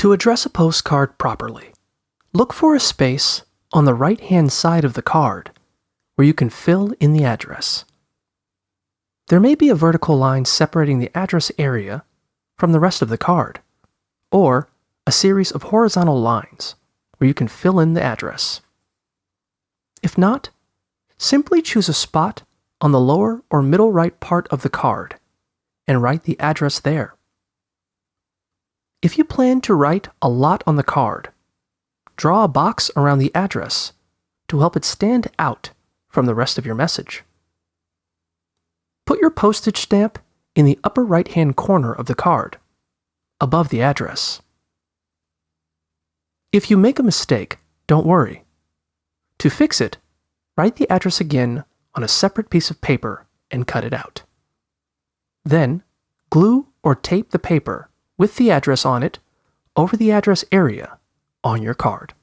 To address a postcard properly, look for a space on the right-hand side of the card where you can fill in the address. There may be a vertical line separating the address area from the rest of the card, or a series of horizontal lines where you can fill in the address. If not, simply choose a spot on the lower or middle right part of the card and write the address there. If you plan to write a lot on the card, draw a box around the address to help it stand out from the rest of your message. Put your postage stamp in the upper right-hand corner of the card, above the address. If you make a mistake, don't worry. To fix it, write the address again on a separate piece of paper and cut it out. Then, glue or tape the paper with the address on it over the address area on your card.